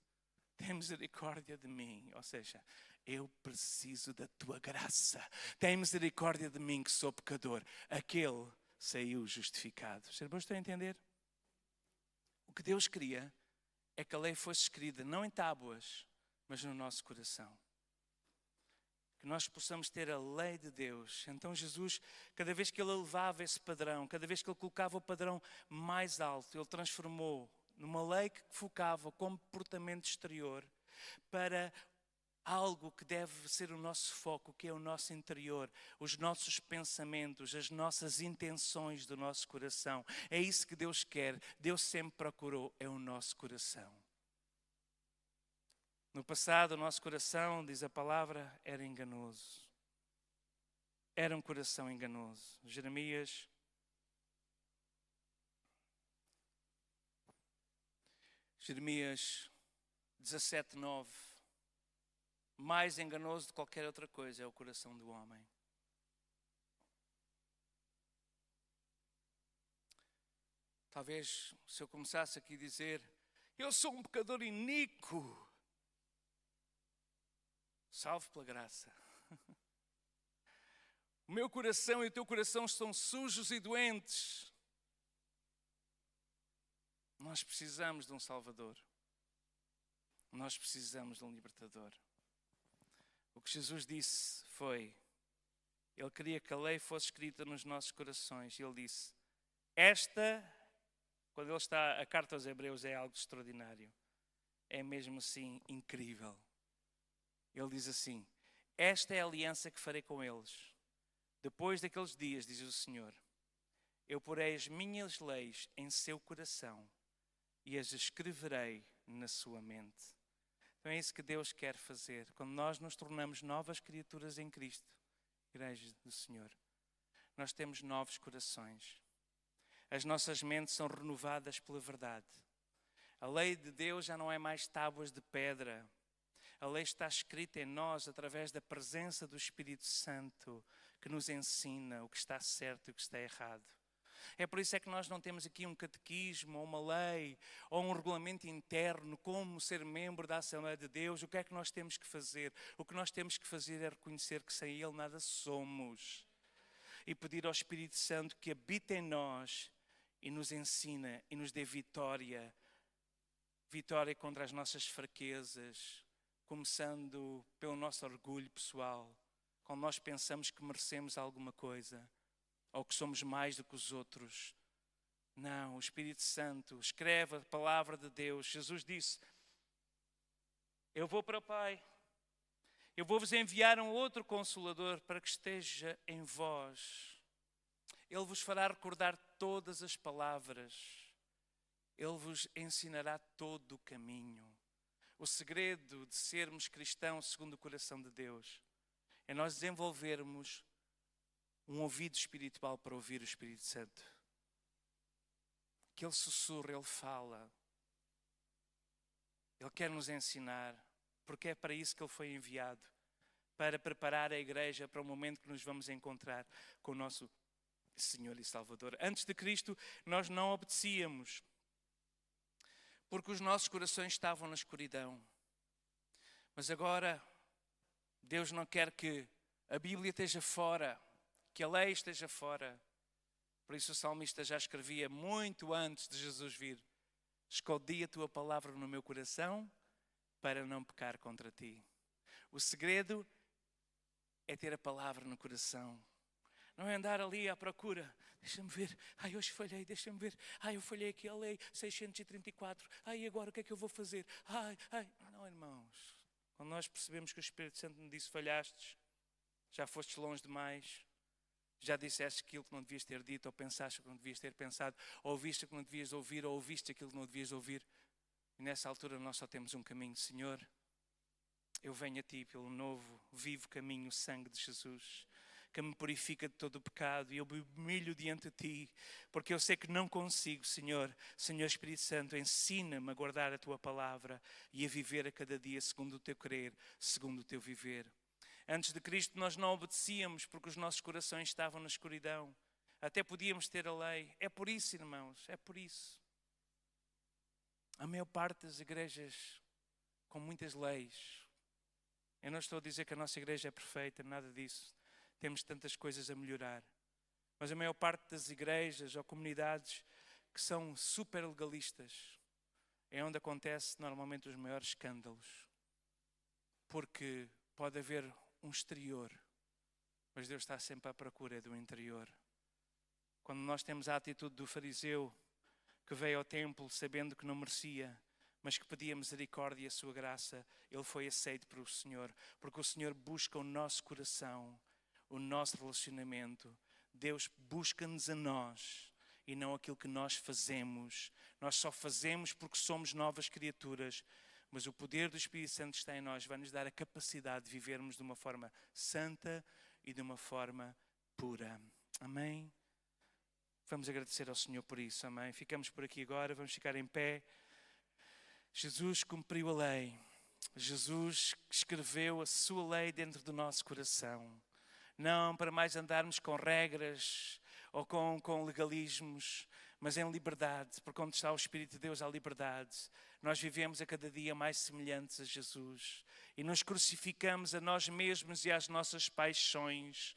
[SPEAKER 1] tem misericórdia de mim. Ou seja, eu preciso da tua graça. Tem misericórdia de mim que sou pecador. Aquele saiu justificado. Vocês estão a entender? O que Deus queria é que a lei fosse escrita não em tábuas, mas no nosso coração. Que nós possamos ter a lei de Deus. Então Jesus, cada vez que Ele elevava esse padrão, cada vez que Ele colocava o padrão mais alto, Ele transformou numa lei que focava o comportamento exterior para algo que deve ser o nosso foco, que é o nosso interior, os nossos pensamentos, as nossas intenções do nosso coração. É isso que Deus quer. Deus sempre procurou, é o nosso coração. No passado, o nosso coração, diz a palavra, era enganoso. Era um coração enganoso. Jeremias 17:9. Mais enganoso de qualquer outra coisa é o coração do homem. Talvez se eu começasse aqui a dizer, eu sou um pecador iníquo, salvo pela graça. O meu coração e o teu coração estão sujos e doentes. Nós precisamos de um Salvador. Nós precisamos de um libertador. O que Jesus disse foi, Ele queria que a lei fosse escrita nos nossos corações. Ele disse, quando ele está, a carta aos Hebreus é algo extraordinário. É mesmo assim incrível. Ele diz assim, esta é a aliança que farei com eles. Depois daqueles dias, diz o Senhor, eu porei as minhas leis em seu coração e as escreverei na sua mente. Então é isso que Deus quer fazer. Quando nós nos tornamos novas criaturas em Cristo, Igreja do Senhor, nós temos novos corações. As nossas mentes são renovadas pela verdade. A lei de Deus já não é mais tábuas de pedra. A lei está escrita em nós através da presença do Espírito Santo que nos ensina o que está certo e o que está errado. É por isso é que nós não temos aqui um catequismo, ou uma lei, ou um regulamento interno, como ser membro da Assembleia de Deus. O que é que nós temos que fazer? O que nós temos que fazer é reconhecer que sem Ele nada somos. E pedir ao Espírito Santo que habite em nós e nos ensina e nos dê vitória. Vitória contra as nossas fraquezas, começando pelo nosso orgulho pessoal. Quando nós pensamos que merecemos alguma coisa. Ou que somos mais do que os outros. Não, o Espírito Santo escreve a palavra de Deus. Jesus disse, eu vou para o Pai. Eu vou-vos enviar um outro Consolador para que esteja em vós. Ele vos fará recordar todas as palavras. Ele vos ensinará todo o caminho. O segredo de sermos cristãos segundo o coração de Deus é nós desenvolvermos um ouvido espiritual para ouvir o Espírito Santo. Que Ele sussurra, Ele fala. Ele quer nos ensinar, porque é para isso que Ele foi enviado. Para preparar a igreja para o momento que nos vamos encontrar com o nosso Senhor e Salvador. Antes de Cristo, nós não obedecíamos, porque os nossos corações estavam na escuridão. Mas agora, Deus não quer que a Bíblia esteja fora, que a lei esteja fora. Por isso o salmista já escrevia muito antes de Jesus vir. Escondi a tua palavra no meu coração para não pecar contra ti. O segredo é ter a palavra no coração. Não é andar ali à procura. Deixa-me ver. Ai, hoje falhei, deixa-me ver. Ai, eu falhei aqui a lei 634. Ai, agora o que é que eu vou fazer? Ai. Não, irmãos. Quando nós percebemos que o Espírito Santo nos disse, falhastes, já fostes longe demais, já disseste aquilo que não devias ter dito, ou pensaste que não devias ter pensado, ou ouviste o que não devias ouvir, ou ouviste aquilo que não devias ouvir. E nessa altura nós só temos um caminho. Senhor, eu venho a Ti pelo novo, vivo caminho, o sangue de Jesus, que me purifica de todo o pecado, e eu me humilho diante de Ti, porque eu sei que não consigo, Senhor. Senhor Espírito Santo, ensina-me a guardar a Tua palavra e a viver a cada dia segundo o Teu querer, segundo o Teu viver. Antes de Cristo nós não obedecíamos porque os nossos corações estavam na escuridão. Até podíamos ter a lei. É por isso, irmãos, é por isso. A maior parte das igrejas com muitas leis. Eu não estou a dizer que a nossa igreja é perfeita, nada disso. Temos tantas coisas a melhorar. Mas a maior parte das igrejas ou comunidades que são super legalistas é onde acontece normalmente os maiores escândalos. Porque pode haver um exterior, mas Deus está sempre à procura do interior. Quando nós temos a atitude do fariseu que veio ao templo sabendo que não merecia, mas que pedia misericórdia e a sua graça, ele foi aceito por o Senhor, porque o Senhor busca o nosso coração, o nosso relacionamento. Deus busca-nos a nós e não aquilo que nós fazemos. Nós só fazemos porque somos novas criaturas. Mas o poder do Espírito Santo está em nós, vai nos dar a capacidade de vivermos de uma forma santa e de uma forma pura. Amém? Vamos agradecer ao Senhor por isso, amém? Ficamos por aqui agora, vamos ficar em pé. Jesus cumpriu a lei. Jesus escreveu a sua lei dentro do nosso coração. Não para mais andarmos com regras ou com legalismos, mas em liberdade, porque onde está o Espírito de Deus há liberdade. Nós vivemos a cada dia mais semelhantes a Jesus e nos crucificamos a nós mesmos e às nossas paixões.